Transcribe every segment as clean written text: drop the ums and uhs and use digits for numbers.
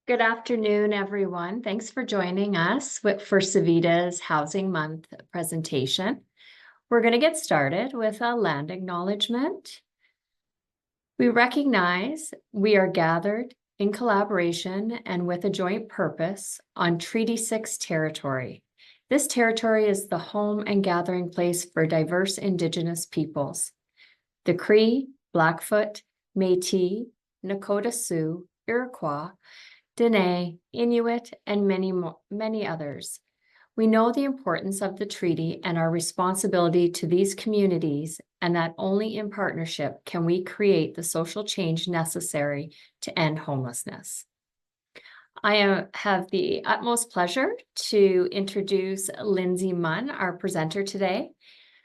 Good afternoon, everyone. Thanks for joining us for Civida's Housing Month presentation. We're going to get started with a land acknowledgement. We recognize we are gathered in collaboration and with a joint purpose on Treaty 6 territory. This territory is the home and gathering place for diverse Indigenous peoples. The Cree, Blackfoot, Métis, Nakota Sioux, Iroquois, Dene, Inuit, and many others. We know the importance of the treaty and our responsibility to these communities, and that only in partnership can we create the social change necessary to end homelessness. I have the utmost pleasure to introduce Lindsay Munn, our presenter today.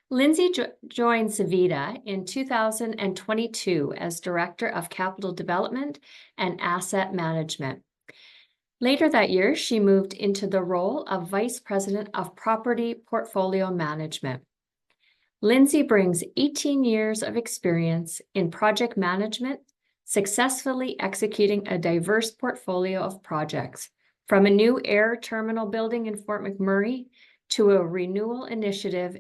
Lindsay joined Civida in 2022 as Director of Capital Development and Asset Management. Later that year, she moved into the role of Vice President of Property Portfolio Management. Lindsay brings 18 years of experience in project management, successfully executing a diverse portfolio of projects, from a new air terminal building in Fort McMurray to a renewal initiative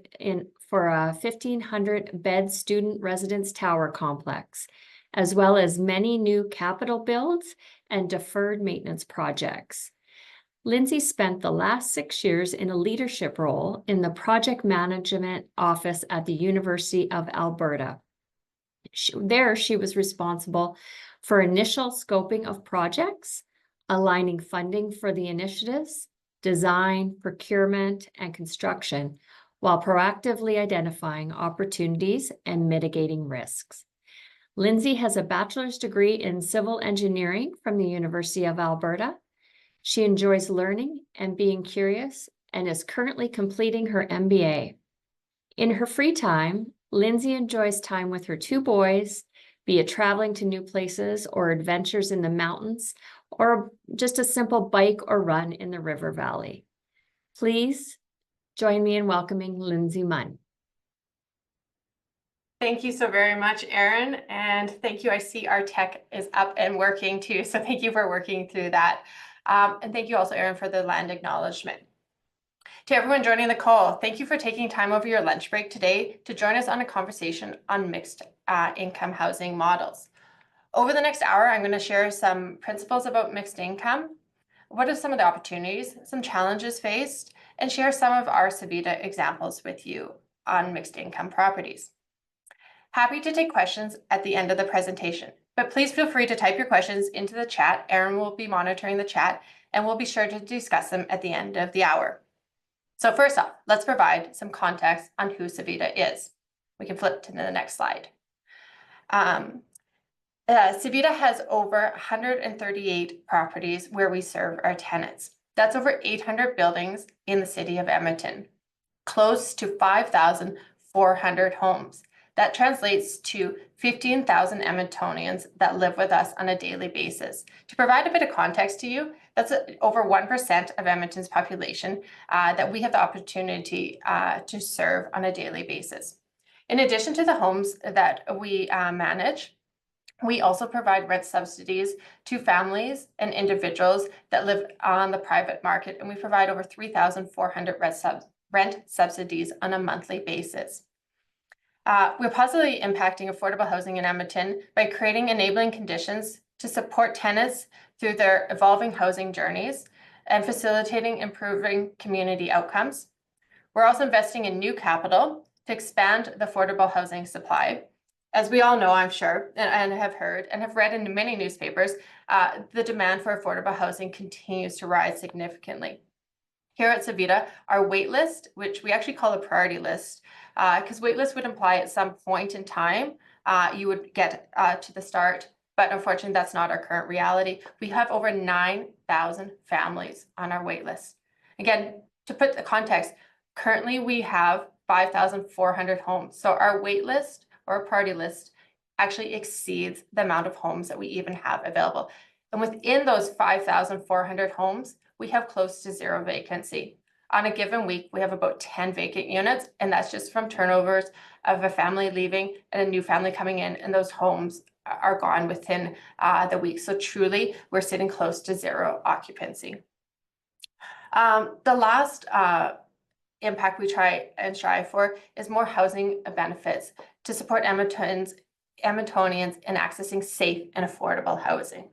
for a 1,500-bed student residence tower complex, as well as many new capital builds and deferred maintenance projects. Lindsay spent the last 6 years in a leadership role in the project management office at the University of Alberta. There, she was responsible for initial scoping of projects, aligning funding for the initiatives, design, procurement, and construction, while proactively identifying opportunities and mitigating risks. Lindsay has a bachelor's degree in civil engineering from the University of Alberta. She enjoys learning and being curious and is currently completing her MBA. In her free time, Lindsay enjoys time with her 2 boys, be it traveling to new places or adventures in the mountains, or just a simple bike or run in the river valley. Please join me in welcoming Lindsay Munn. Thank you so very much, Erin, and thank you. I see our tech is up and working too, so thank you for working through that. And thank you also, Erin, for the land acknowledgement. To everyone joining the call, thank you for taking time over your lunch break today to join us on a conversation on mixed income housing models. Over the next hour, I'm going to share some principles about mixed income, what are some of the opportunities, some challenges faced, and share some of our Civida examples with you on mixed income properties. Happy to take questions at the end of the presentation, but please feel free to type your questions into the chat. Erin will be monitoring the chat, and we'll be sure to discuss them at the end of the hour. So first off, let's provide some context on who Civida is. We can flip to the next slide. Civida has over 138 properties where we serve our tenants. That's over 800 buildings in the city of Edmonton, close to 5,400 homes. That translates to 15,000 Edmontonians that live with us on a daily basis. To provide a bit of context to you, that's over 1% of Edmonton's population that we have the opportunity to serve on a daily basis. In addition to the homes that we manage, we also provide rent subsidies to families and individuals that live on the private market, and we provide over 3,400 rent subsidies on a monthly basis. We're positively impacting affordable housing in Edmonton by creating enabling conditions to support tenants through their evolving housing journeys and facilitating improving community outcomes. We're also investing in new capital to expand the affordable housing supply. As we all know, I'm sure, and have heard and have read in many newspapers, the demand for affordable housing continues to rise significantly. Here at Civida, our wait list, which we actually call a priority list, because wait list would imply at some point in time you would get to the start, but unfortunately that's not our current reality. We have over 9,000 families on our wait list. Again, to put the context, currently we have 5,400 homes. So our wait list or priority list actually exceeds the amount of homes that we even have available. And within those 5,400 homes, we have close to 0 vacancy. On a given week, we have about 10 vacant units, and that's just from turnovers of a family leaving and a new family coming in, and those homes are gone within the week. So truly, we're sitting close to zero occupancy. The last impact we try and strive for is more housing benefits to support Edmontonians in accessing safe and affordable housing.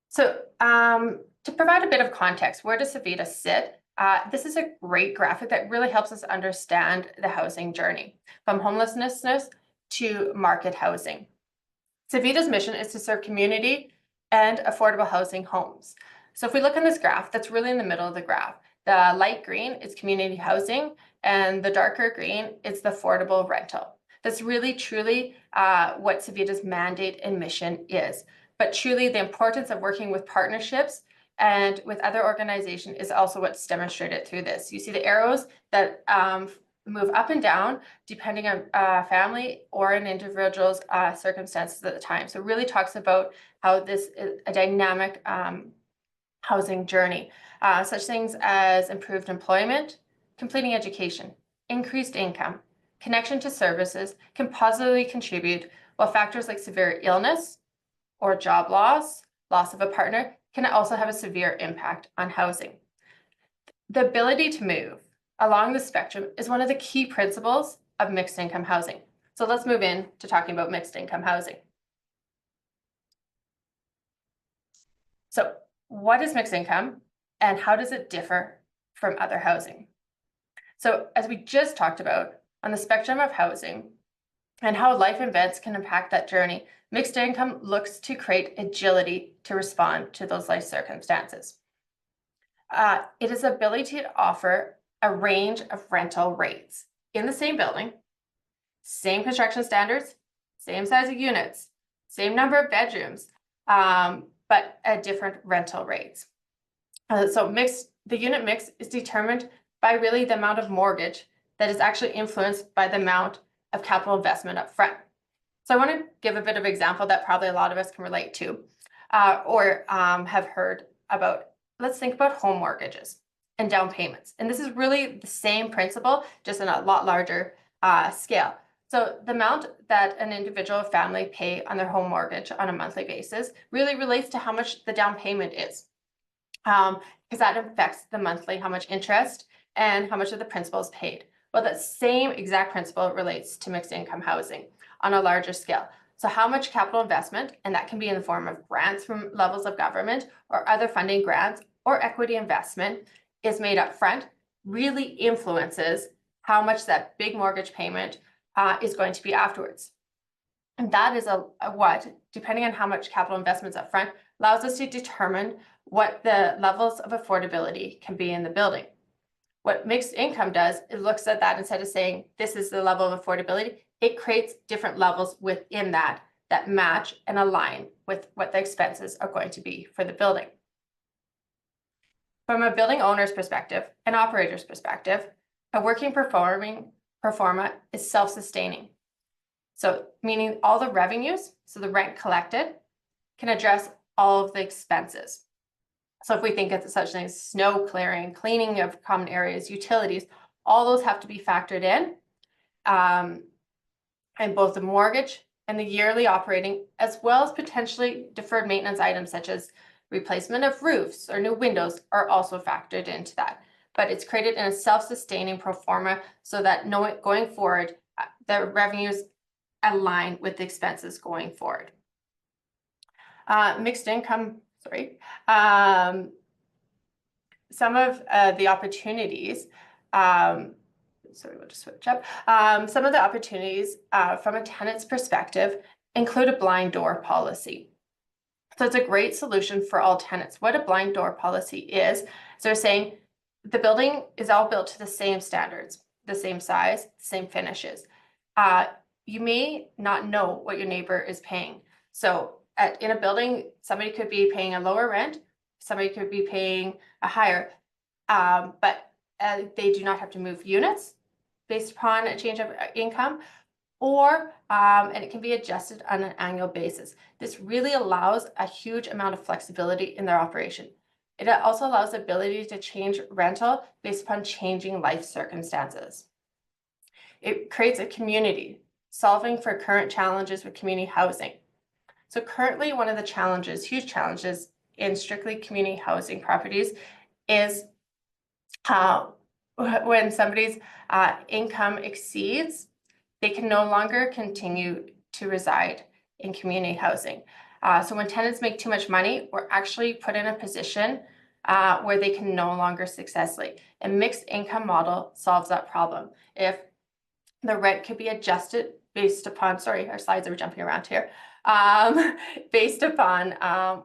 So to provide a bit of context, where does Civida sit? This is a great graphic that really helps us understand the housing journey from homelessness to market housing. Civida's mission is to serve community and affordable housing homes. So if we look on this graph, that's really in the middle of the graph. The light green is community housing, and the darker green is the affordable rental. That's really, truly what Civida's mandate and mission is. But truly, the importance of working with partnerships and with other organizations is also what's demonstrated through this. You see the arrows that move up and down depending on family or an individual's circumstances at the time. So it really talks about how this is a dynamic housing journey. Such things as improved employment, completing education, increased income, connection to services can positively contribute, while factors like severe illness or job loss, loss of a partner, can also have a severe impact on housing. The ability to move along the spectrum is one of the key principles of mixed income housing. So let's move in to talking about mixed income housing. So what is mixed income and how does it differ from other housing? So as we just talked about, on the spectrum of housing and how life events can impact that journey, mixed income looks to create agility to respond to those life circumstances. It is the ability to offer a range of rental rates in the same building, same construction standards, same size of units, same number of bedrooms, but at different rental rates. So the unit mix is determined by really the amount of mortgage that is actually influenced by the amount of capital investment up front. So I want to give a bit of example that probably a lot of us can relate to or have heard about. Let's think about home mortgages and down payments. And this is really the same principle, just in a lot larger scale. So the amount that an individual family pay on their home mortgage on a monthly basis really relates to how much the down payment is. Because that affects the monthly, how much interest and how much of the principal is paid. Well, that same exact principle relates to mixed income housing on a larger scale. So how much capital investment, and that can be in the form of grants from levels of government or other funding grants or equity investment, is made up front, really influences how much that big mortgage payment is going to be afterwards. And that is what, depending on how much capital investments up front, allows us to determine what the levels of affordability can be in the building. What mixed income does, it looks at that instead of saying this is the level of affordability, it creates different levels within that match and align with what the expenses are going to be for the building. From a building owner's perspective and operator's perspective, a working performa is self-sustaining. So meaning all the revenues, so the rent collected, can address all of the expenses. So if we think of such things as snow clearing, cleaning of common areas, utilities, all those have to be factored in. And both the mortgage and the yearly operating, as well as potentially deferred maintenance items such as replacement of roofs or new windows, are also factored into that. But it's created in a self-sustaining pro forma so that going forward, the revenues align with the expenses going forward. Mixed income, some of the opportunities, we'll just switch up. Some of the opportunities from a tenant's perspective include a blind door policy. So it's a great solution for all tenants. What a blind door policy is, so they're saying the building is all built to the same standards, the same size, same finishes. You may not know what your neighbor is paying. So in a building, somebody could be paying a lower rent, somebody could be paying a higher, but they do not have to move units based upon a change of income, or and it can be adjusted on an annual basis. This really allows a huge amount of flexibility in their operation. It also allows the ability to change rental based upon changing life circumstances. It creates a community, solving for current challenges with community housing. So currently, one of the challenges, huge challenges in strictly community housing properties is when somebody's income exceeds, they can no longer continue to reside in community housing. So when tenants make too much money, we're actually put in a position where they can no longer successfully. A mixed income model solves that problem. If the rent could be adjusted based upon, sorry, our slides are jumping around here, based upon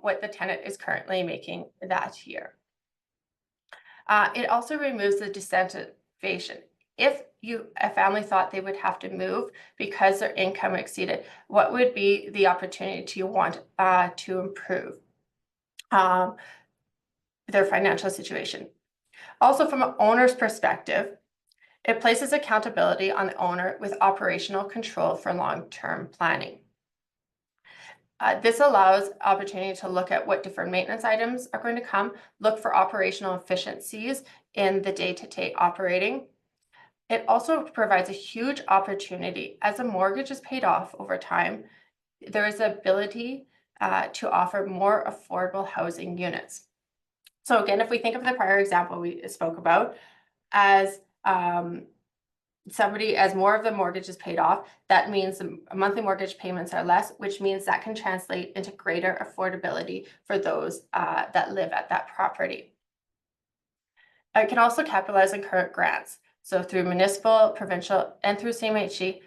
what the tenant is currently making that year. It also removes the disincentivization. If a family thought they would have to move because their income exceeded, what would be the opportunity you want to improve their financial situation? Also, from an owner's perspective, it places accountability on the owner with operational control for long-term planning. This allows opportunity to look at what deferred maintenance items are going to come, look for operational efficiencies in the day-to-day operating. It also provides a huge opportunity. As a mortgage is paid off over time, there is the ability to offer more affordable housing units. So again, if we think of the prior example we spoke about, as as more of the mortgage is paid off, that means the monthly mortgage payments are less, which means that can translate into greater affordability for those that live at that property. It can also capitalize on current grants. So through municipal, provincial, and through CMHC,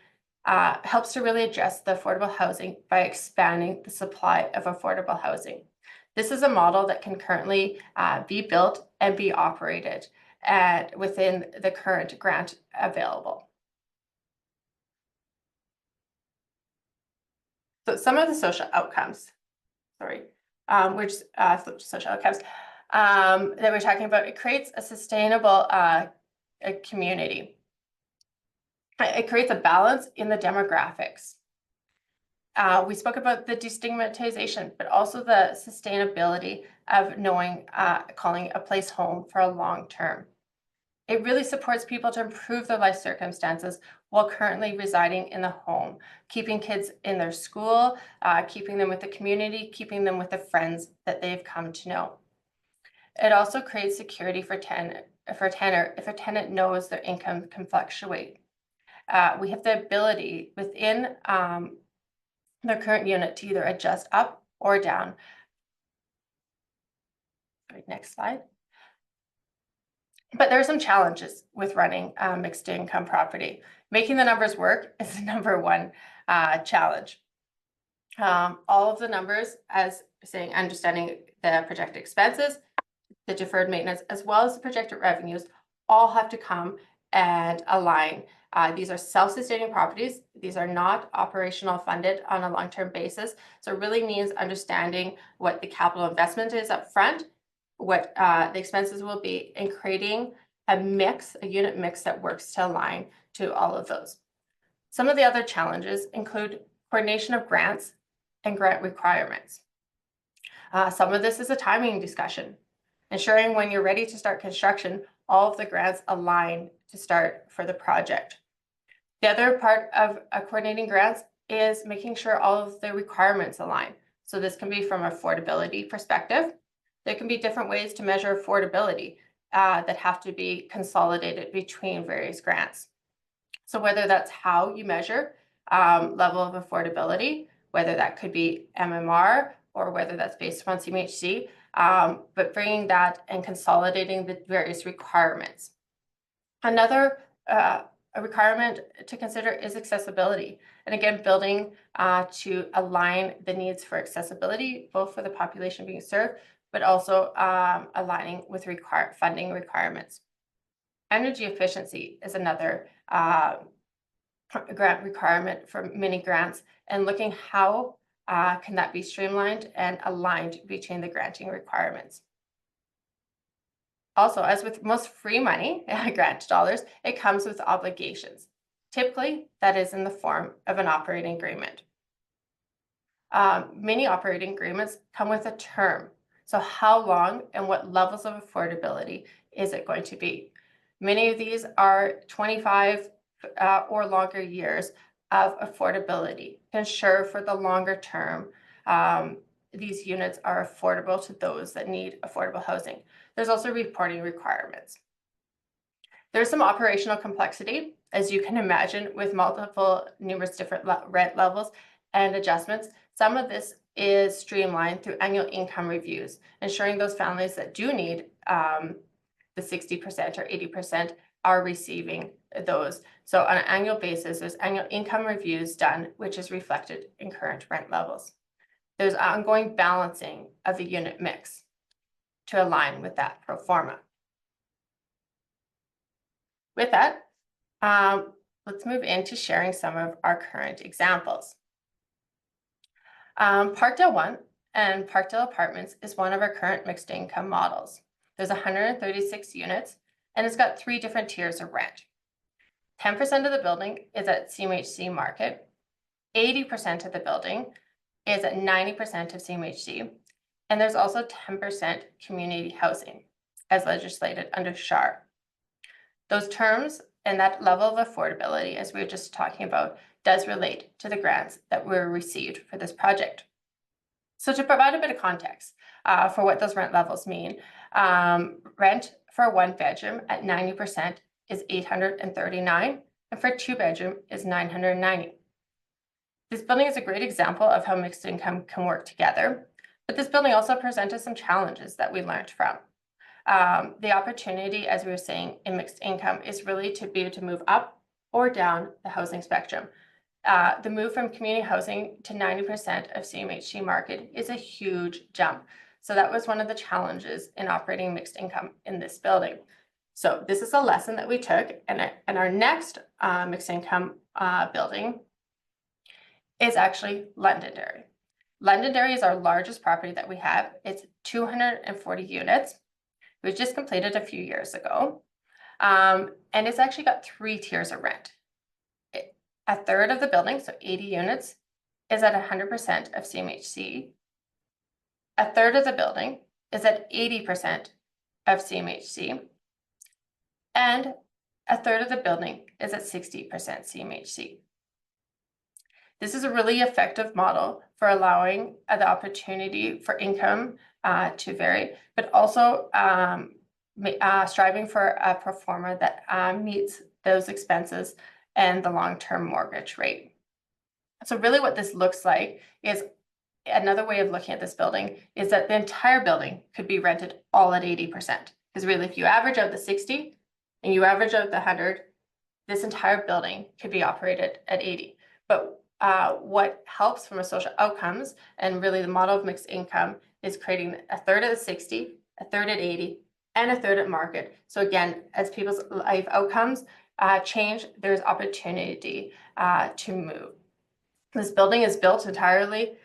helps to really address the affordable housing by expanding the supply of affordable housing. This is a model that can currently be built and be operated within the current grant available. So some of the social outcomes, social outcomes that we're talking about, it creates a sustainable community. It creates a balance in the demographics. We spoke about the destigmatization, but also the sustainability of calling a place home for a long term. It really supports people to improve their life circumstances while currently residing in the home, keeping kids in their school, keeping them with the community, keeping them with the friends that they've come to know. It also creates security for tenant if a tenant knows their income can fluctuate. We have the ability within their current unit to either adjust up or down. Next slide. But there are some challenges with running mixed income property. Making the numbers work is the number one challenge. All of the numbers, as saying, understanding the projected expenses, the deferred maintenance, as well as the projected revenues, all have to come and align. These are self-sustaining properties. These are not operational funded on a long-term basis. So it really means understanding what the capital investment is up front, what the expenses will be, and creating a unit mix that works to align to all of those. Some of the other challenges include coordination of grants and grant requirements. Some of this is a timing discussion, ensuring when you're ready to start construction, all of the grants align to start for the project. The other part of coordinating grants is making sure all of the requirements align. So this can be from an affordability perspective. There can be different ways to measure affordability that have to be consolidated between various grants. So whether that's how you measure level of affordability, whether that could be MMR or whether that's based upon CMHC, but bringing that and consolidating the various requirements. Another requirement to consider is accessibility. And again, building to align the needs for accessibility, both for the population being served, but also aligning with funding requirements. Energy efficiency is another grant requirement for many grants, and looking how can that be streamlined and aligned between the granting requirements. Also, as with most free money, grant dollars, it comes with obligations. Typically, that is in the form of an operating agreement. Many operating agreements come with a term. So how long and what levels of affordability is it going to be? Many of these are 25 or longer years of affordability to ensure for the longer term these units are affordable to those that need affordable housing. There's also reporting requirements. There's some operational complexity, as you can imagine, with numerous different rent levels and adjustments. Some of this is streamlined through annual income reviews, ensuring those families that do need the 60% or 80% are receiving those. So on an annual basis, there's annual income reviews done, which is reflected in current rent levels. There's ongoing balancing of the unit mix to align with that pro forma. With that, let's move into sharing some of our current examples. Parkdale 1 and Parkdale Apartments is one of our current mixed income models. There's 136 units, and it's got 3 different tiers of rent. 10% of the building is at CMHC market, 80% of the building is at 90% of CMHC, and there's also 10% community housing as legislated under SHAR. Those terms and that level of affordability, as we were just talking about, does relate to the grants that were received for this project. So to provide a bit of context for what those rent levels mean, rent for a 1-bedroom at 90% is $839, and for a 2-bedroom is $990. This building is a great example of how mixed income can work together, but this building also presented some challenges that we learned from. The opportunity, as we were saying, in mixed income is really to be able to move up or down the housing spectrum. The move from community housing to 90% of CMHC market is a huge jump. So that was one of the challenges in operating mixed income in this building. So this is a lesson that we took, and our next mixed income building is actually Londonderry. Londonderry is our largest property that we have. It's 240 units. It was just completed a few years ago. And it's actually got 3 tiers of rent. A third of the building, so 80 units, is at 100% of CMHC. A third of the building is at 80% of CMHC. And a third of the building is at 60% CMHC. This is a really effective model for allowing the opportunity for income to vary, but also striving for a pro forma that meets those expenses and the long-term mortgage rate. So really what this looks like is another way of looking at this building is that the entire building could be rented all at 80%. Because really, if you average out the 60 and you average out the 100, this entire building could be operated at 80. But what helps from a social outcomes and really the model of mixed income is creating a third at the 60, a third at 80, and a third at market. So again, as people's life outcomes change, there's opportunity to move. This building is built entirely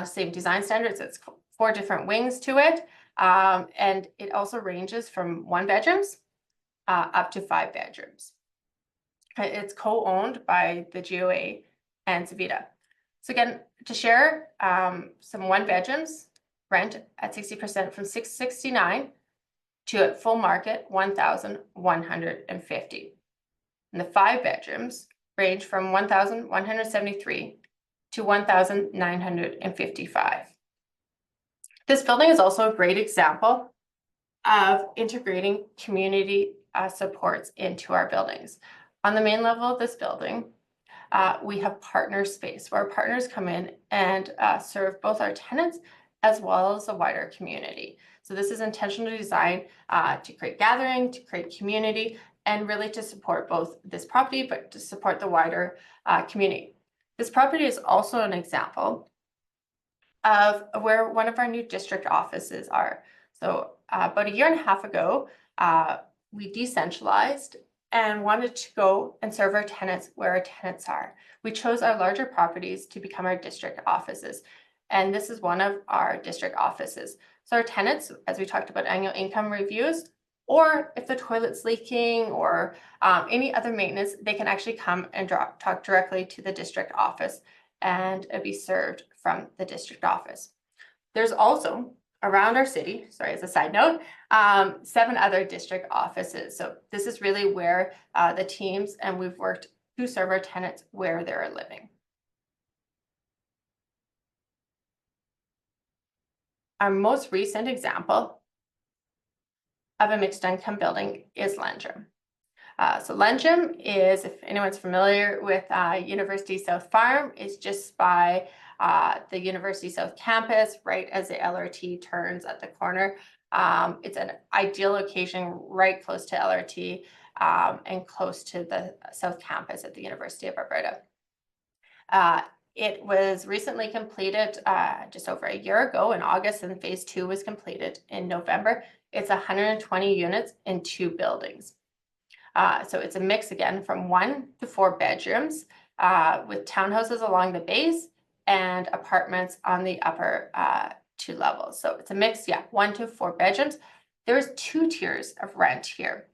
same design standards. It's 4 different wings to it, and it also ranges from 1-bedrooms up to 5 bedrooms. It's co-owned by the GOA and Civida. So again, to share some 1-bedrooms rent at 60% from $669 to at full market $1,150. And the 5 bedrooms range from $1,173 to $1,955. This building is also a great example of integrating community supports into our buildings. On the main level of this building, we have partner space where our partners come in and serve both our tenants as well as the wider community. So this is intentionally designed to create gathering, to create community, and really to support both this property, but to support the wider community. This property is also an example of where one of our new district offices are. So about 1.5 years ago, we decentralized and wanted to go and serve our tenants where our tenants are. We chose our larger properties to become our district offices. And this is one of our district offices. So our tenants, as we talked about annual income reviews, or if the toilet's leaking or any other maintenance, they can actually come and talk directly to the district office and be served from the district office. There's also around our city, sorry, as a side note, 7 other district offices. So this is really where the teams, and we've worked to serve our tenants where they're living. Our most recent example of a mixed income building is Landrum. So Landrum is, if anyone's familiar with University South Farm, is just by the University South campus, right as the LRT turns at the corner. It's an ideal location, right close to LRT and close to the South campus at the University of Alberta. It was recently completed just over a year ago in August, and phase 2 was completed in November. It's 120 units in 2 buildings. So it's a mix again from 1 to 4 bedrooms with townhouses along the base and apartments on the upper 2 levels. So it's a mix, yeah, 1 to 4 bedrooms. There's 2 tiers of rent here.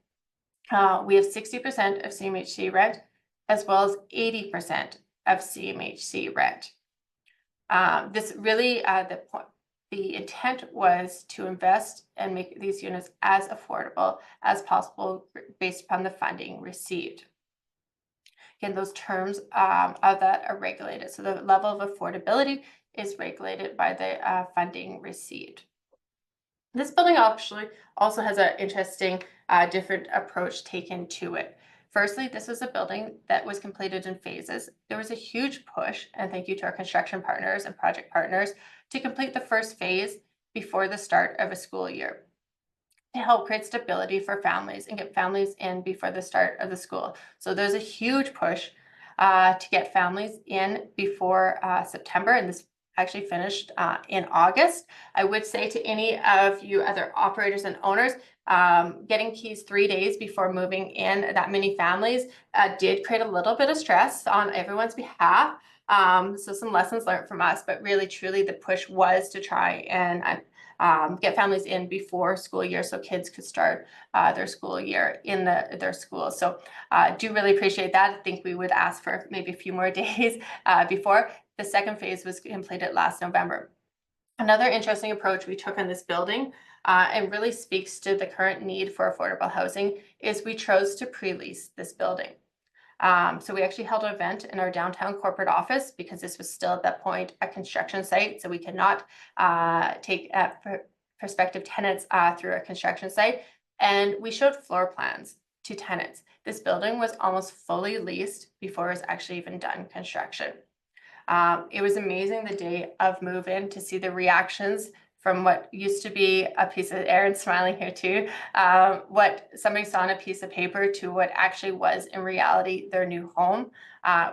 We have 60% of CMHC rent as well as 80% of CMHC rent. This really, the intent was to invest and make these units as affordable as possible based upon the funding received. Again, those terms of that are regulated. So the level of affordability is regulated by the funding received. This building actually also has an interesting different approach taken to it. Firstly, this was a building that was completed in phases. There was a huge push, and thank you to our construction partners and project partners, to complete the first phase before the start of a school year to help create stability for families and get families in before the start of the school. So there's a huge push to get families in before September, and this actually finished in August. I would say to any of you other operators and owners, getting keys 3 days before moving in that many families did create a little bit of stress on everyone's behalf. So some lessons learned from us, but really truly the push was to try and get families in before school year so kids could start their school year in their school. So do really appreciate that. I think we would ask for maybe a few more days before. The second phase was completed last November. Another interesting approach we took on this building and really speaks to the current need for affordable housing is we chose to pre-lease this building. So we actually held an event in our downtown corporate office because this was still at that point a construction site. So we could not take prospective tenants through a construction site. And we showed floor plans to tenants. This building was almost fully leased before it was actually even done construction. It was amazing the day of move-in to see the reactions from what used to be a piece of, Aaron's smiling here too, what somebody saw on a piece of paper to what actually was in reality their new home.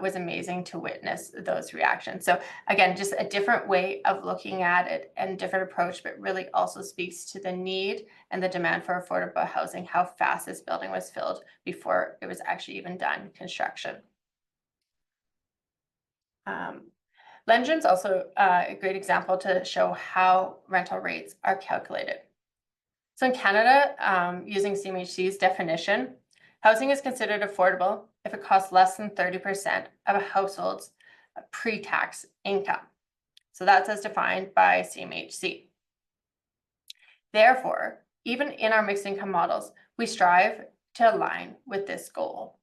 Was amazing to witness those reactions. So again, just a different way of looking at it and different approach, but really also speaks to the need and the demand for affordable housing, how fast this building was filled before it was actually even done construction. Landrum's also a great example to show how rental rates are calculated. So in Canada, using CMHC's definition, housing is considered affordable if it costs less than 30% of a household's pre-tax income. So that's as defined by CMHC. Therefore, even in our mixed income models, we strive to align with this goal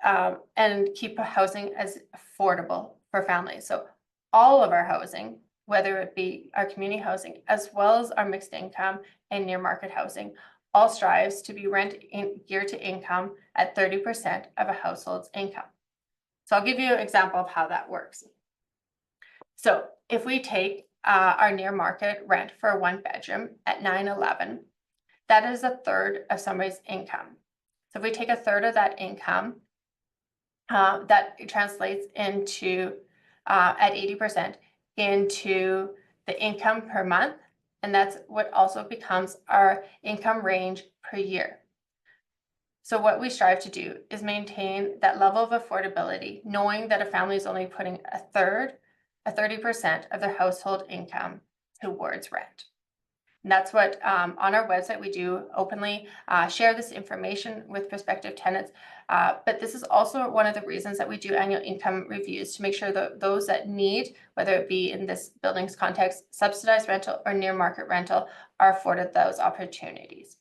and keep housing as affordable for families. So all of our housing, whether it be our community housing, as well as our mixed income and near market housing, all strives to be rent geared to income at 30% of a household's income. So I'll give you an example of how that works. So if we take our near market rent for a 1 bedroom at $911, that is a third of somebody's income. So if we take a third of that income, that translates into at 80% into the income per month. And that's what also becomes our income range per year. So what we strive to do is maintain that level of affordability, knowing that a family is only putting a 30% of their household income towards rent. And that's what on our website we do openly share this information with prospective tenants. But this is also one of the reasons that we do annual income reviews to make sure that those that need, whether it be in this building's context, subsidized rental or near market rental, are afforded those opportunities.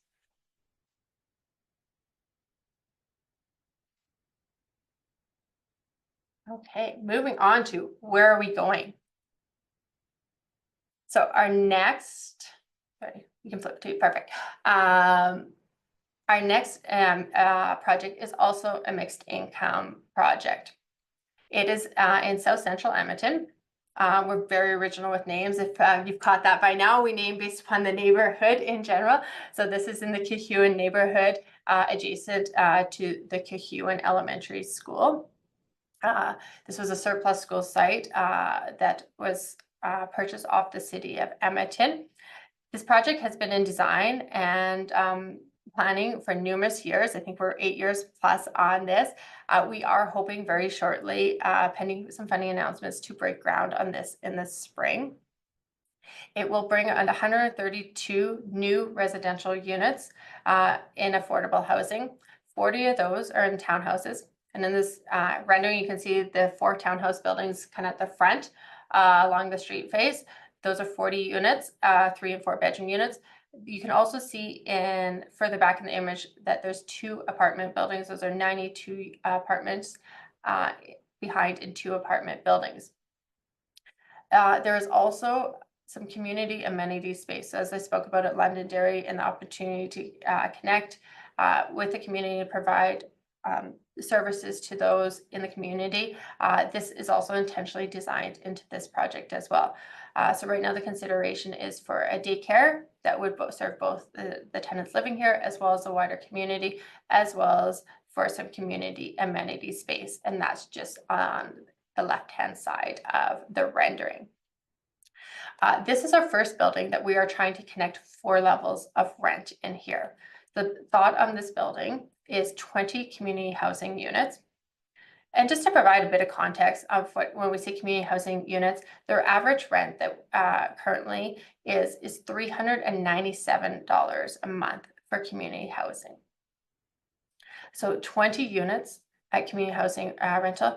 Okay, moving on to where are we going? So our next, sorry, you can flip to perfect. Our next project is also a mixed income project. It is in South Central Edmonton. We're very original with names. If you've caught that by now, we name based upon the neighborhood in general. So this is in the Cahuan neighborhood, adjacent to the Cahuan Elementary School. This was a surplus school site that was purchased off the city of Edmonton. This project has been in design and planning for numerous years. I think we're 8 years plus on this. We are hoping very shortly, pending some funding announcements, to break ground on this in the spring. It will bring on 132 new residential units in affordable housing. 40 of those are in townhouses. And in this rendering, you can see the 4 townhouse buildings kind of at the front along the street face. Those are 40 units, 3 and 4 bedroom units. You can also see in further back in the image that there's 2 apartment buildings. Those are 92 apartments behind in 2 apartment buildings. There is also some community amenity space. So as I spoke about at Londonderry, and the opportunity to connect with the community to provide services to those in the community. This is also intentionally designed into this project as well. So right now the consideration is for a daycare that would serve both the tenants living here as well as the wider community, as well as for some community amenity space. And that's just on the left-hand side of the rendering. This is our first building that we are trying to connect 4 levels of rent in here. The thought on this building is 20 community housing units. And just to provide a bit of context of when we say community housing units, their average rent that currently is $397 a month for community housing. So 20 units at community housing rental.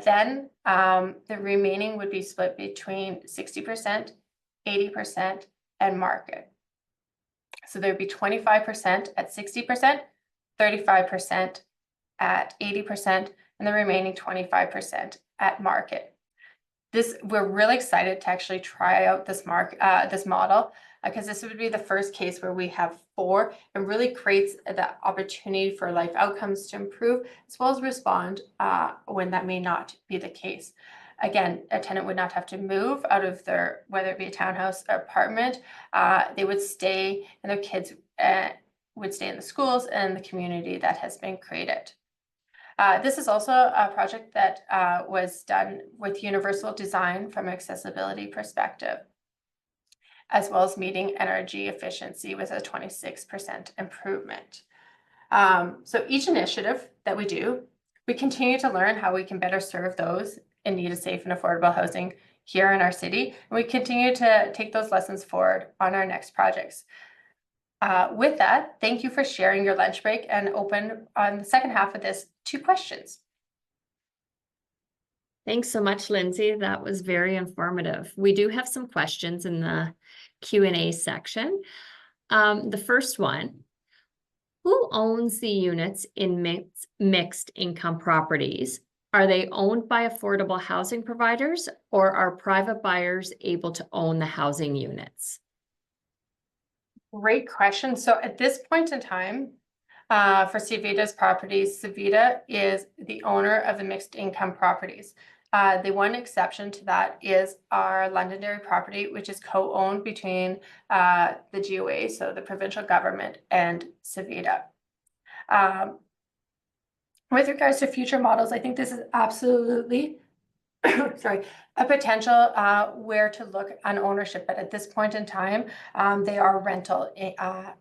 Then the remaining would be split between 60%, 80%, and market. So there'd be 25% at 60%, 35% at 80%, and the remaining 25% at market. We're really excited to actually try out this model because this would be the first case where we have 4 and really creates the opportunity for life outcomes to improve, as well as respond when that may not be the case. Again, a tenant would not have to move out of their, whether it be a townhouse or apartment. They would stay, and their kids would stay in the schools and the community that has been created. This is also a project that was done with universal design from an accessibility perspective, as well as meeting energy efficiency with a 26% improvement. So each initiative that we do, we continue to learn how we can better serve those in need of safe and affordable housing here in our city. And we continue to take those lessons forward on our next projects. With that, thank you for sharing your lunch break, and open on the second half of this to questions. Thanks so much, Lindsay. That was very informative. We do have some questions in the Q&A section. The first one, who owns the units in mixed income properties? Are they owned by affordable housing providers, or are private buyers able to own the housing units? Great question. So at this point in time, for Civida's properties, Civida is the owner of the mixed income properties. The one exception to that is our Londonderry property, which is co-owned between the GOA, so the provincial government, and Civida. With regards to future models, I think this is absolutely sorry, a potential where to look on ownership, but at this point in time, they are rental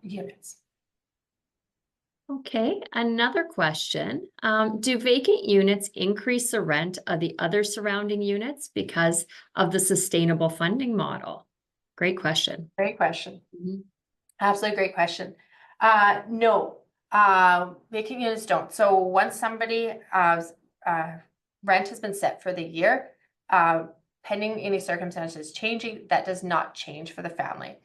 units. Okay, another question. Do vacant units increase the rent of the other surrounding units because of the sustainable funding model? Great question. Great question. Mhm. Absolutely great question. No, vacant units don't. So once somebody rent has been set for the year, pending any circumstances changing, that does not change for the family.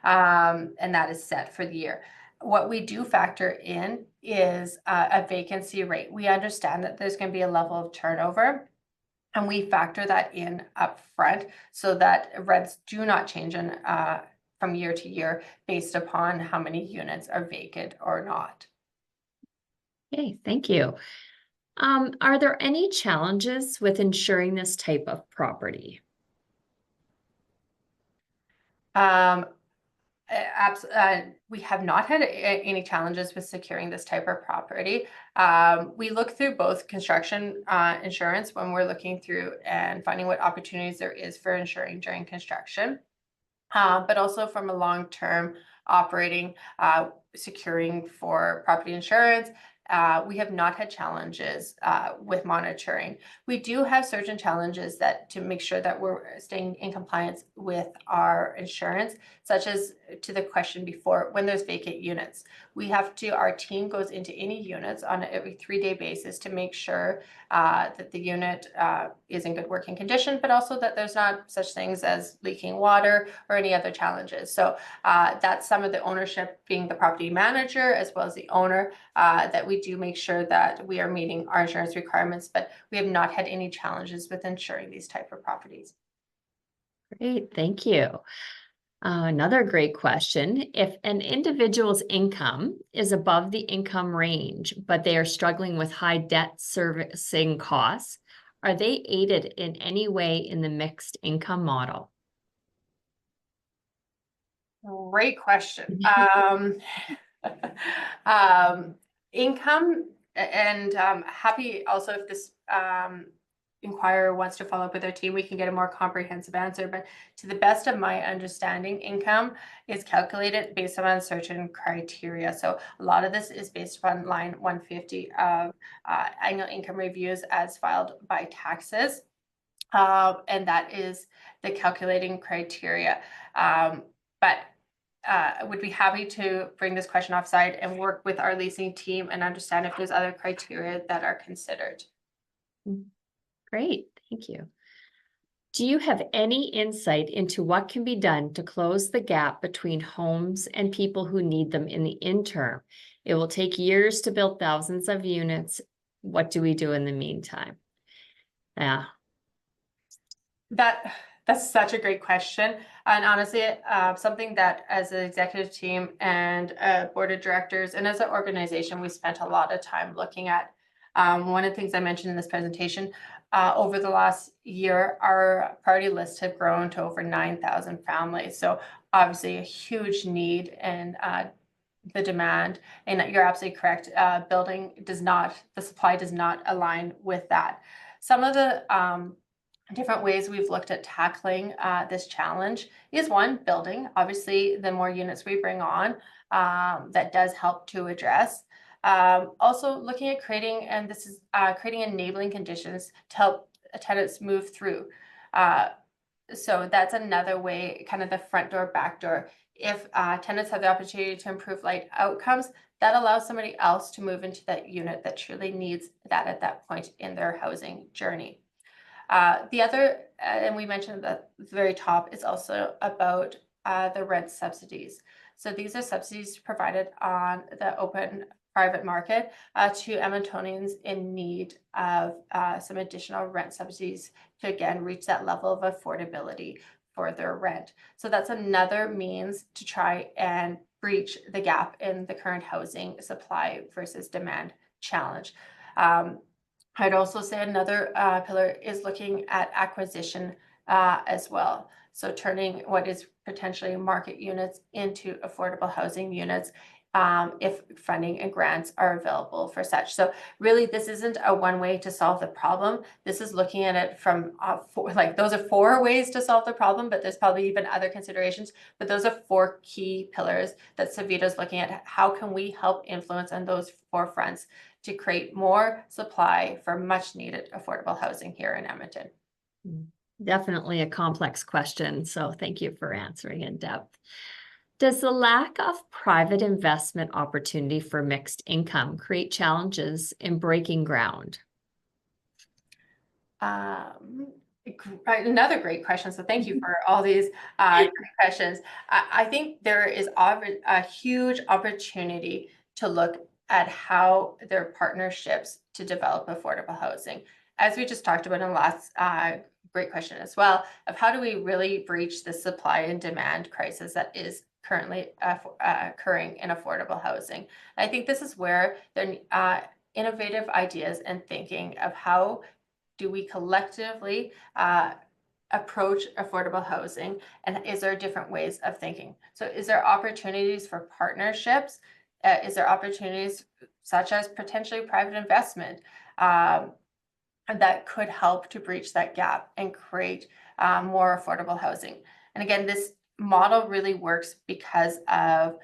And that is set for the year. What we do factor in is a vacancy rate. We understand that there's going to be a level of turnover, and we factor that in up front so that rents do not change from year to year based upon how many units are vacant or not. Okay, thank you. Are there any challenges with insuring this type of property? We have not had any challenges with securing this type of property. We look through both construction insurance when we're looking through and finding what opportunities there is for insuring during construction, but also from a long-term operating, securing for property insurance. We have not had challenges with monitoring. We do have certain challenges that to make sure that we're staying in compliance with our insurance, such as to the question before, when there's vacant units. Our team goes into any units on every 3-day basis to make sure that the unit is in good working condition, but also that there's not such things as leaking water or any other challenges. So that's some of the ownership being the property manager as well as the owner, that we do make sure that we are meeting our insurance requirements, but we have not had any challenges with insuring these type of properties. Great, thank you. Another great question. If an individual's income is above the income range, but they are struggling with high debt servicing costs, are they aided in any way in the mixed income model? Great question. Income, and happy also if this inquirer wants to follow up with their team, we can get a more comprehensive answer. But to the best of my understanding, income is calculated based on certain criteria. So a lot of this is based upon line 150 of annual income reviews as filed by taxes. And that is the calculating criteria. But I would be happy to bring this question offside and work with our leasing team and understand if there's other criteria that are considered. Great, thank you. Do you have any insight into what can be done to close the gap between homes and people who need them in the interim? It will take years to build thousands of units. What do we do in the meantime? Yeah. That's such a great question. And honestly, something that as an executive team and a board of directors and as an organization, we spent a lot of time looking at. One of the things I mentioned in this presentation, over the last year, our priority list have grown to over 9,000 families. So obviously a huge need and the demand, and you're absolutely correct. The supply does not align with that. Some of the different ways we've looked at tackling this challenge is one, building. Obviously, the more units we bring on, that does help to address. Also looking at creating enabling conditions to help tenants move through. So that's another way, kind of the front door, back door. If tenants have the opportunity to improve light outcomes, that allows somebody else to move into that unit that truly needs that at that point in their housing journey. The other, and we mentioned at the very top, is also about the rent subsidies. So these are subsidies provided on the open private market to Edmontonians in need of some additional rent subsidies to again reach that level of affordability for their rent. So that's another means to try and breach the gap in the current housing supply versus demand challenge. I'd also say another pillar is looking at acquisition as well. So turning what is potentially market units into affordable housing units if funding and grants are available for such. So really, this isn't a one way to solve the problem. This is looking at it from those are 4 ways to solve the problem, but there's probably even other considerations. But those are 4 key pillars that Civida is looking at. How can we help influence on those 4 fronts to create more supply for much needed affordable housing here in Edmonton? Definitely a complex question, so thank you for answering in depth. Does the lack of private investment opportunity for mixed income create challenges in breaking ground? Another great question. So thank you for all these great questions. I think there is a huge opportunity to look at how there are partnerships to develop affordable housing. As we just talked about in the last great question as well, of how do we really breach the supply and demand crisis that is currently occurring in affordable housing. I think this is where there are innovative ideas and thinking of how do we collectively approach affordable housing, and is there different ways of thinking? So is there opportunities for partnerships? Is there opportunities such as potentially private investment that could help to breach that gap and create more affordable housing? And again, this model really works because of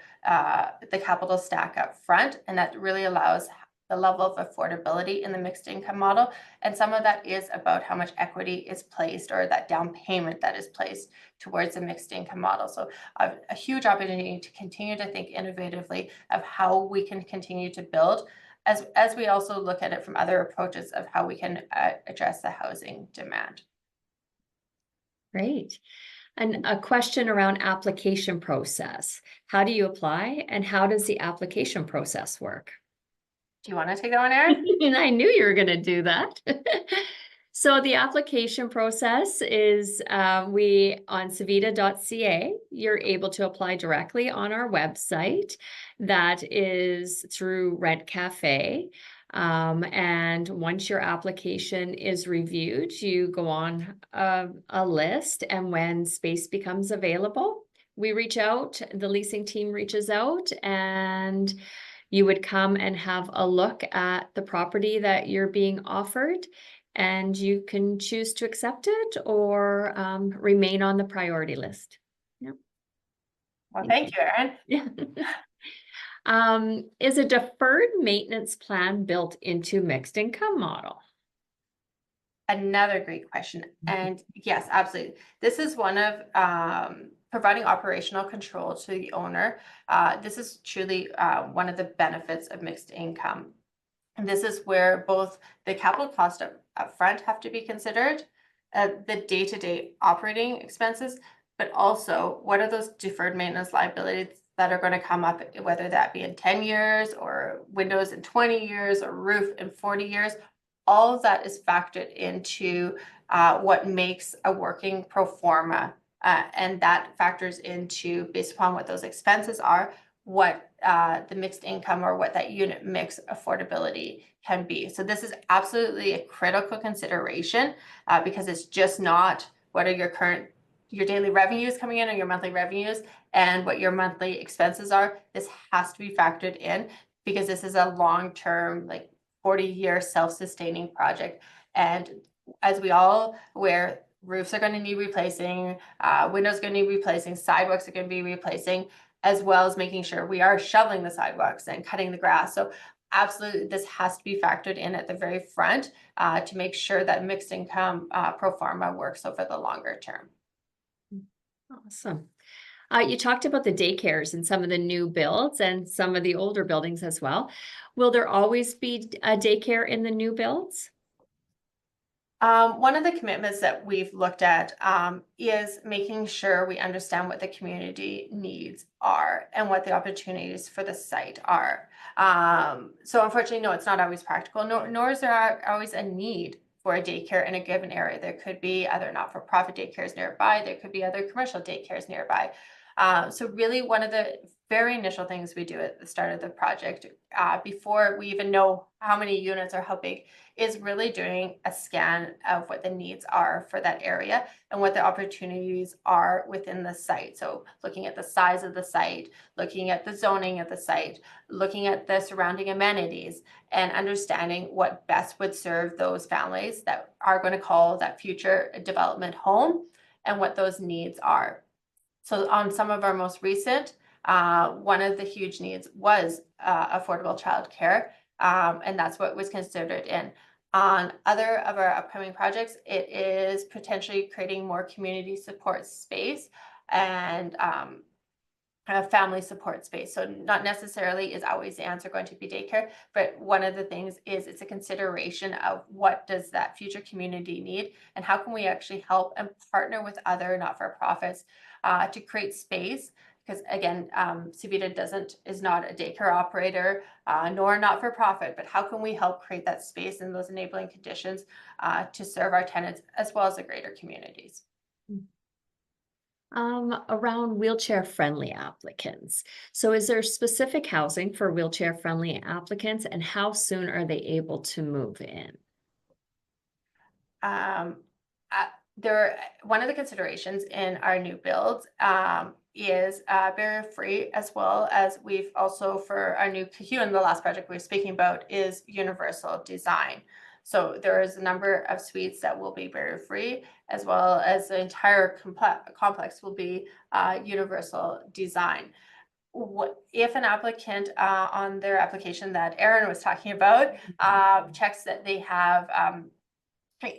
the capital stack up front, and that really allows the level of affordability in the mixed income model. And some of that is about how much equity is placed, or that down payment that is placed towards the mixed income model. So a huge opportunity to continue to think innovatively of how we can continue to build, as we also look at it from other approaches of how we can address the housing demand. Great. And a question around application process. How do you apply, and how does the application process work? Do you want to take that one, Erin? I knew you were going to do that. So the application process is we on civida.ca, you're able to apply directly on our website. That is through Rent Cafe. And once your application is reviewed, you go on a list, and when space becomes available, we reach out, the leasing team reaches out, and you would come and have a look at the property that you're being offered, and you can choose to accept it or remain on the priority list. Yep. Well, thank you, Erin. Yeah. Is a deferred maintenance plan built into mixed income model? Another great question. And yes, absolutely. This is one of providing operational control to the owner. This is truly one of the benefits of mixed income. And this is where both the capital cost up front have to be considered, the day-to-day operating expenses, but also what are those deferred maintenance liabilities that are going to come up, whether that be in 10 years or windows in 20 years or roof in 40 years. All of that is factored into what makes a working pro forma. And that factors into, based upon what those expenses are, what the mixed income or what that unit mix affordability can be. So this is absolutely a critical consideration because it's just not what are your daily revenues coming in, or your monthly revenues, and what your monthly expenses are. This has to be factored in because this is a long-term, like 40-year self-sustaining project. And as we all aware, roofs are going to need replacing, windows are going to need replacing, sidewalks are going to be replacing, as well as making sure we are shoveling the sidewalks and cutting the grass. So absolutely, this has to be factored in at the very front to make sure that mixed income pro forma works over the longer term. Awesome. You talked about the daycares and some of the new builds and some of the older buildings as well. Will there always be a daycare in the new builds? One of the commitments that we've looked at is making sure we understand what the community needs are and what the opportunities for the site are. So unfortunately, no, it's not always practical, nor is there always a need for a daycare in a given area. There could be other not-for-profit daycares nearby. There could be other commercial daycares nearby. So really, one of the very initial things we do at the start of the project, before we even know how many units or how big, is really doing a scan of what the needs are for that area and what the opportunities are within the site. So looking at the size of the site, looking at the zoning of the site, looking at the surrounding amenities, and understanding what best would serve those families that are going to call that future development home and what those needs are. So on some of our most recent, one of the huge needs was affordable childcare, and that's what was considered in. On other of our upcoming projects, it is potentially creating more community support space and a family support space. So not necessarily is always the answer going to be daycare, but one of the things is it's a consideration of what does that future community need and how can we actually help and partner with other not-for-profits to create space. Because again, Civida is not a daycare operator, nor not-for-profit, but how can we help create that space and those enabling conditions to serve our tenants as well as the greater communities? Around wheelchair-friendly applicants. So is there specific housing for wheelchair-friendly applicants, and how soon are they able to move in? Um, one of the considerations in our new builds is barrier-free, as well as we've also for our new Kahuna, the last project we were speaking about is universal design. So there is a number of suites that will be barrier-free, as well as the entire complex will be universal design. What if an applicant on their application that Erin was talking about checks that they have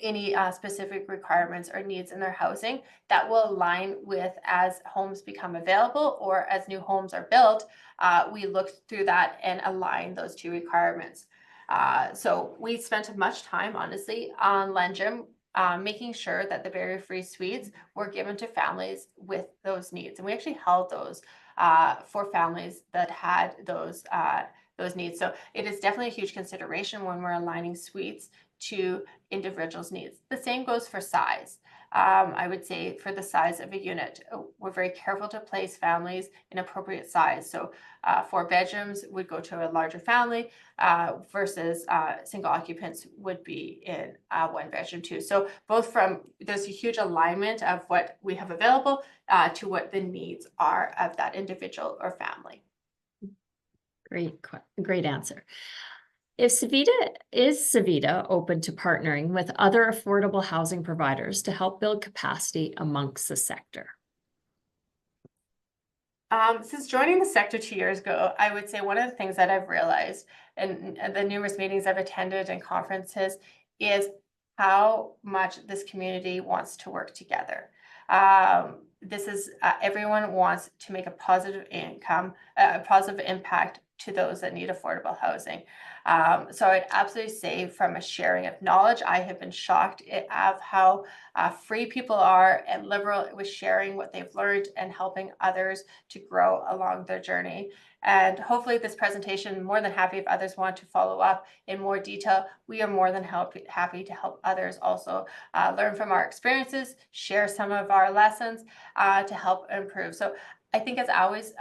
any specific requirements or needs in their housing that will align with as homes become available or as new homes are built, we look through that and align those two requirements. So we spent much time, honestly, on Lenjum, making sure that the barrier-free suites were given to families with those needs. And we actually held those for families that had those needs. So it is definitely a huge consideration when we're aligning suites to individuals' needs. The same goes for size. I would say for the size of a unit, we're very careful to place families in appropriate size. So 4 bedrooms would go to a larger family versus single occupants would be in 1 bedroom too. So there's a huge alignment of what we have available to what the needs are of that individual or family. Great answer. Is Civida open to partnering with other affordable housing providers to help build capacity amongst the sector? Since joining the sector 2 years ago, I would say one of the things that I've realized in the numerous meetings I've attended and conferences is how much this community wants to work together. Everyone wants to make a positive impact to those that need affordable housing. So I'd absolutely say from a sharing of knowledge, I have been shocked of how free people are and liberal with sharing what they've learned and helping others to grow along their journey. And hopefully this presentation, more than happy if others want to follow up in more detail, we are more than happy to help others also learn from our experiences, share some of our lessons to help improve. So I think as always,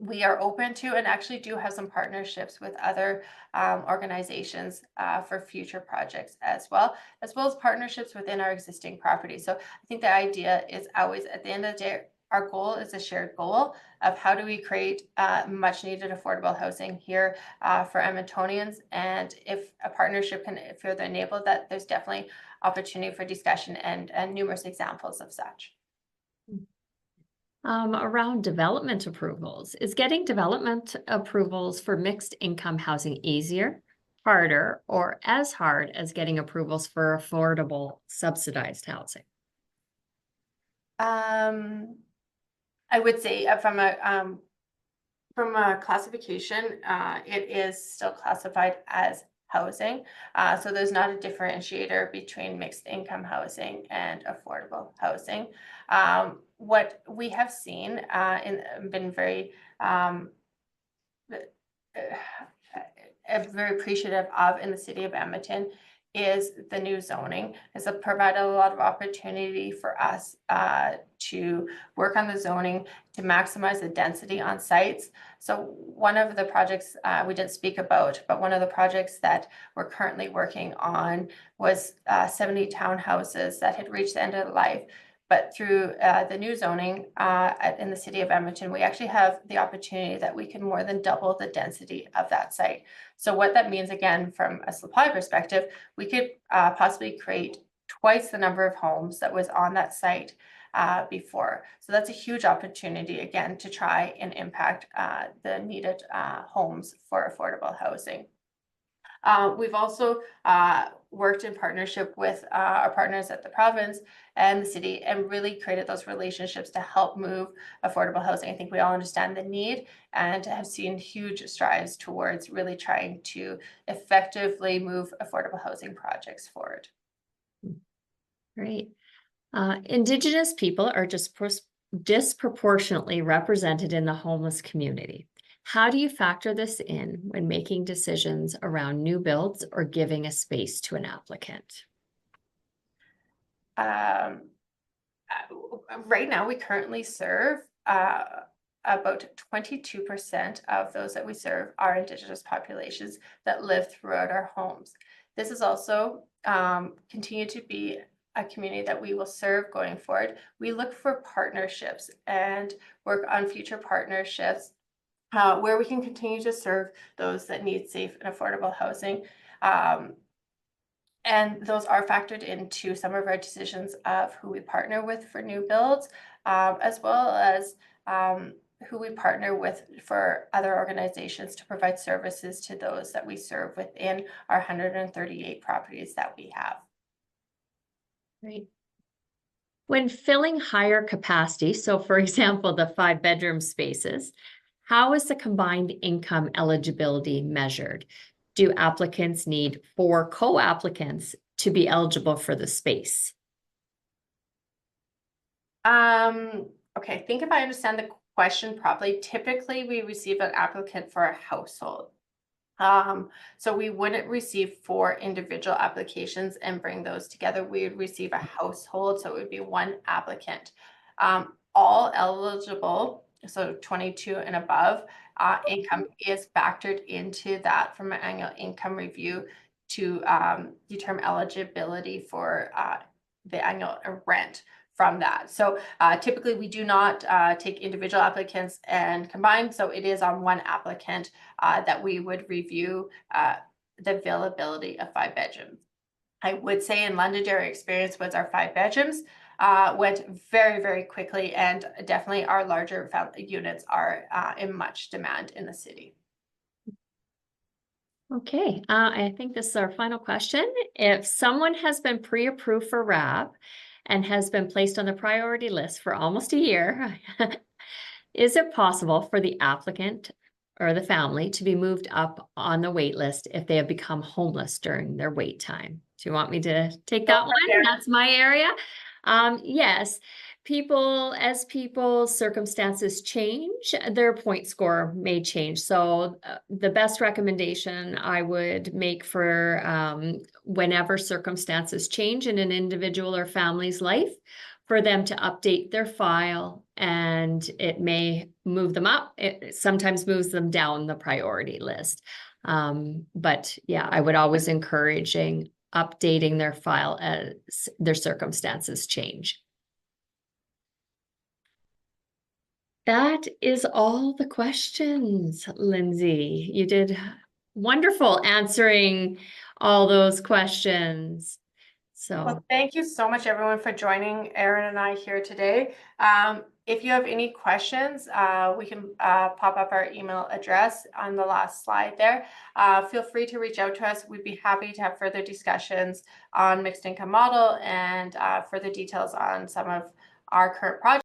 we are open to and actually do have some partnerships with other organizations for future projects as well as partnerships within our existing property. So I think the idea is always at the end of the day, our goal is a shared goal of how do we create much needed affordable housing here for Edmontonians. And if a partnership can further enable that, there's definitely opportunity for discussion and numerous examples of such. Around development approvals, is getting development approvals for mixed income housing easier, harder, or as hard as getting approvals for affordable subsidized housing? I would say from a classification, it is still classified as housing. So there's not a differentiator between mixed income housing and affordable housing. What we have seen and been very very appreciative of in the city of Edmonton is the new zoning. Has provided a lot of opportunity for us to work on the zoning to maximize the density on sites. So one of the projects we didn't speak about, but one of the projects that we're currently working on was 70 townhouses that had reached the end of life. But through the new zoning in the city of Edmonton, we actually have the opportunity that we can more than double the density of that site. So what that means, again, from a supply perspective, we could possibly create twice the number of homes that was on that site before. So that's a huge opportunity, again, to try and impact the needed homes for affordable housing. We've also worked in partnership with our partners at the province and the city and really created those relationships to help move affordable housing. I think we all understand the need and have seen huge strides towards really trying to effectively move affordable housing projects forward. Great. Indigenous people are just disproportionately represented in the homeless community. How do you factor this in when making decisions around new builds or giving a space to an applicant? Right now, we currently serve about 22% of those that we serve are Indigenous populations that live throughout our homes. This is also continue to be a community that we will serve going forward. We look for partnerships and work on future partnerships where we can continue to serve those that need safe and affordable housing. And those are factored into some of our decisions of who we partner with for new builds, as well as who we partner with for other organizations to provide services to those that we serve within our 138 properties that we have. Great. When filling higher capacity, so for example, the 5-bedroom spaces, how is the combined income eligibility measured? Do applicants need 4 co-applicants to be eligible for the space? Okay, I think if I understand the question properly, typically we receive an applicant for a household. So we wouldn't receive 4 individual applications and bring those together. We would receive a household, so it would be 1 applicant. All eligible, so 22 and above, income is factored into that from an annual income review to determine eligibility for the annual rent from that. So typically we do not take individual applicants and combine, so it is on 1 applicant that we would review the availability of 5 bedrooms. I would say in Londonderry experience was our 5 bedrooms went very, very quickly, and definitely our larger units are in much demand in the city. Okay, I think this is our final question. If someone has been pre-approved for RAB and has been placed on the priority list for almost a year, is it possible for the applicant or the family to be moved up on the wait list if they have become homeless during their wait time? Do you want me to take that one? That's my area. Yes, as people's circumstances change, their point score may change. So the best recommendation I would make for whenever circumstances change in an individual or family's life, for them to update their file, and it may move them up. It sometimes moves them down the priority list. But yeah, I would always encouraging updating their file as their circumstances change. That is all the questions, Lindsay. You did wonderful answering all those questions. So well, thank you so much, everyone, for joining Erin and I here today. If you have any questions, we can pop up our email address on the last slide there. Feel free to reach out to us. We'd be happy to have further discussions on mixed income model and further details on some of our current projects.